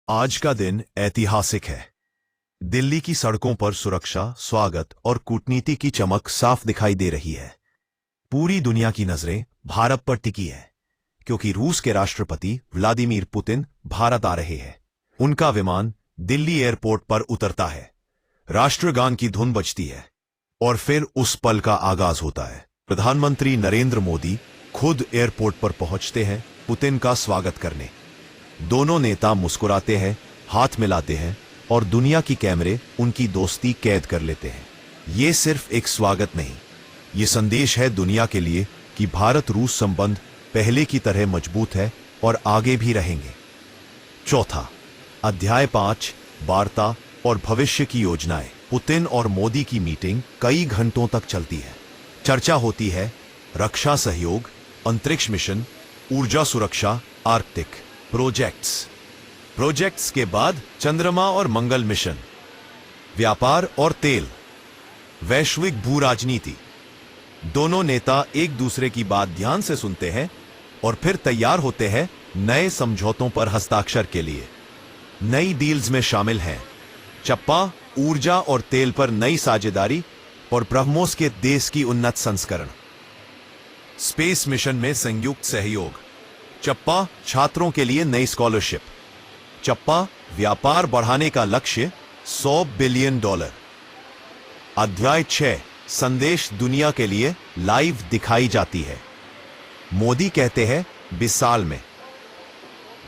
आज का दिन ऐतिहासिक है। दिल्ली की सड़कों पर सुरक्षा, स्वागत और कूटनीति की चमक साफ दिखाई दे रही है। पूरी दुनिया की नजरें भारत पर टिकी है, क्योंकि रूस के राष्ट्रपति व्लादिमीर पुतिन भारत आ रहे हैं। उनका विमान दिल्ली एयरपोर्ट पर उतरता है, राष्ट्रगान की धुन बजती है और फिर उस पल का आगाज होता है। प्रधानमंत्री नरेंद्र मोदी खुद एयरपोर्ट पर पहुंचते हैं पुतिन का स्वागत करने। दोनों नेता मुस्कुराते हैं, हाथ मिलाते हैं और दुनिया की कैमरे उनकी दोस्ती कैद कर लेते हैं। ये सिर्फ एक स्वागत नहीं, ये संदेश है दुनिया के लिए कि भारत रूस संबंध पहले की तरह मजबूत है और आगे भी रहेंगे। चौथा, अध्याय 5, वार्ता और भविष्य की योजनाएं। पुतिन और मोदी की मीटिंग कई घंटों तक चलती है। चर्चा होती है रक्षा सहयोग, अंतरिक्ष मिशन, ऊर्जा सुरक्षा, आर्कटिक प्रोजेक्ट्स के बाद चंद्रमा और मंगल मिशन, व्यापार और तेल, वैश्विक भू राजनीति। दोनों नेता एक दूसरे की बात ध्यान से सुनते हैं और फिर तैयार होते हैं नए समझौतों पर हस्ताक्षर के लिए। नई डील्स में शामिल हैं चप्पा, ऊर्जा और तेल पर नई साझेदारी और ब्रह्मोस के देश की उन्नत संस्करण। स्पेस मिशन में संयुक्त सहयोग। चप्पा, छात्रों के लिए नई स्कॉलरशिप। चप्पा, व्यापार बढ़ाने का लक्ष्य $100 बिलियन। अध्याय 6, संदेश दुनिया के लिए लाइव दिखाई जाती है। मोदी कहते हैं 20 साल में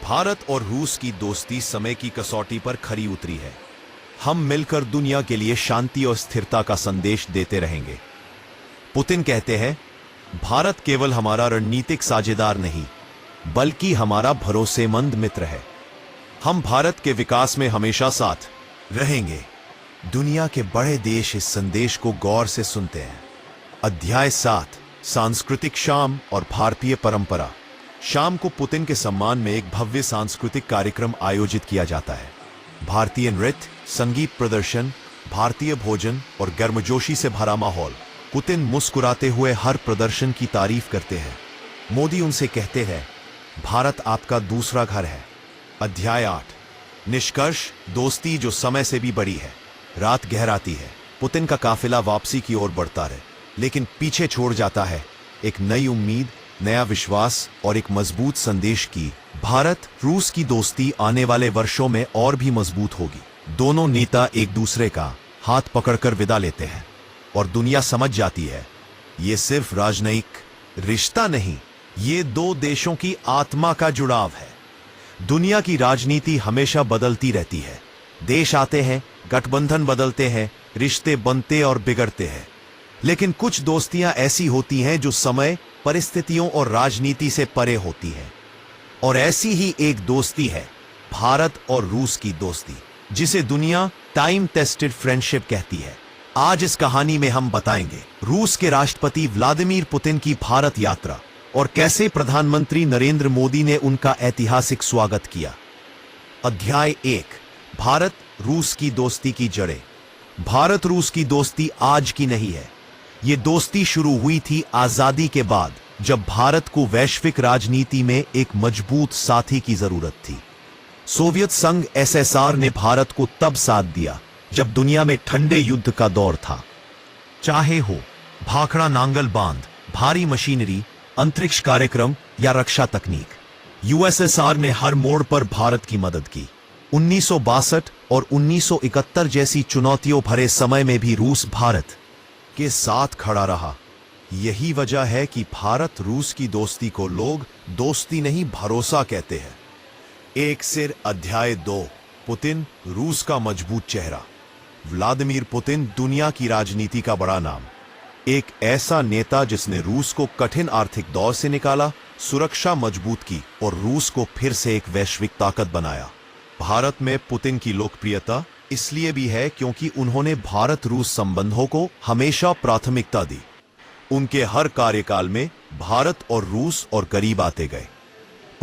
भारत और रूस की दोस्ती समय की कसौटी पर खरी उतरी है। हम मिलकर दुनिया के लिए शांति और स्थिरता का संदेश देते रहेंगे। पुतिन कहते हैं भारत केवल हमारा रणनीतिक साझेदार नहीं, बल्कि हमारा भरोसेमंद मित्र है। हम भारत के विकास में हमेशा साथ रहेंगे। दुनिया के बड़े देश इस संदेश को गौर से सुनते हैं। अध्याय 7, सांस्कृतिक शाम और भारतीय परंपरा। शाम को पुतिन के सम्मान में एक भव्य सांस्कृतिक कार्यक्रम आयोजित किया जाता है। भारतीय नृत्य, संगीत प्रदर्शन, भारतीय भोजन और गर्मजोशी से भरा माहौल। पुतिन मुस्कुराते हुए हर प्रदर्शन की तारीफ करते हैं। मोदी उनसे कहते हैं भारत आपका दूसरा घर है। अध्याय 8, निष्कर्ष, दोस्ती जो समय से भी बड़ी है। रात गहराती है। पुतिन का काफिला वापसी की ओर बढ़ता है, लेकिन पीछे छोड़ जाता है एक नई उम्मीद, नया विश्वास और एक मजबूत संदेश की भारत रूस की दोस्ती आने वाले वर्षों में और भी मजबूत होगी। दोनों नेता एक दूसरे का हाथ पकड़कर विदा लेते हैं और दुनिया समझ जाती है ये सिर्फ राजनयिक रिश्ता नहीं, ये दो देशों की आत्मा का जुड़ाव है। दुनिया की राजनीति हमेशा बदलती रहती है। देश आते हैं, गठबंधन बदलते हैं, रिश्ते बनते और बिगड़ते हैं, लेकिन कुछ दोस्तियां ऐसी होती हैं जो समय, परिस्थितियों और राजनीति से परे होती हैं। और ऐसी ही एक दोस्ती है भारत और रूस की दोस्ती, जिसे दुनिया टाइम टेस्टेड फ्रेंडशिप कहती है। आज इस कहानी में हम बताएंगे रूस के राष्ट्रपति व्लादिमीर पुतिन की भारत यात्रा और कैसे प्रधानमंत्री नरेंद्र मोदी ने उनका ऐतिहासिक स्वागत किया। अध्याय 1, भारत रूस की दोस्ती की जड़ें। भारत रूस की दोस्ती आज की नहीं है। ये दोस्ती शुरू हुई थी आजादी के बाद, जब भारत को वैश्विक राजनीति में एक मजबूत साथी की जरूरत थी। सोवियत संघ एसएसआर ने भारत को तब साथ दिया जब दुनिया में ठंडे युद्ध का दौर था। चाहे हो भाखड़ा नांगल बांध, भारी मशीनरी, अंतरिक्ष कार्यक्रम या रक्षा तकनीक, यूएसएसआर ने हर मोड़ पर भारत की मदद की। 1962 और 1971 जैसी चुनौतियों भरे समय में भी रूस भारत के साथ खड़ा रहा। यही वजह है कि भारत रूस की दोस्ती को लोग दोस्ती नहीं, भरोसा कहते हैं। एक सिर। अध्याय 2, पुतिन रूस का मजबूत चेहरा। व्लादिमीर पुतिन दुनिया की राजनीति का बड़ा नाम, एक ऐसा नेता जिसने रूस को कठिन आर्थिक दौर से निकाला, सुरक्षा मजबूत की और रूस को फिर से एक वैश्विक ताकत बनाया। भारत में पुतिन की लोकप्रियता इसलिए भी है क्योंकि उन्होंने भारत रूस संबंधों को हमेशा प्राथमिकता दी। उनके हर कार्यकाल में भारत और रूस और करीब आते गए।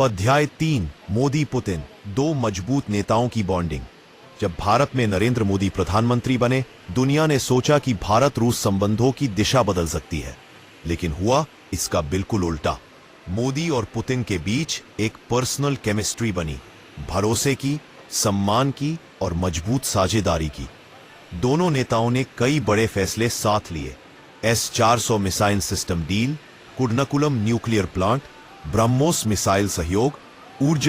अध्याय 3, मोदी पुतिन, दो मजबूत नेताओं की बॉन्डिंग। जब भारत में नरेंद्र मोदी प्रधानमंत्री बने, दुनिया ने सोचा कि भारत रूस संबंधों की दिशा बदल सकती है, लेकिन हुआ इसका बिल्कुल उल्टा। मोदी और पुतिन के बीच एक पर्सनल केमिस्ट्री बनी, भरोसे की, सम्मान की और मजबूत साझेदारी की। दोनों नेताओं ने कई बड़े फैसले साथ लिए। S-400 missile system deal, Kudankulam nuclear plant, BrahMos missile सहयोग, ऊर्जा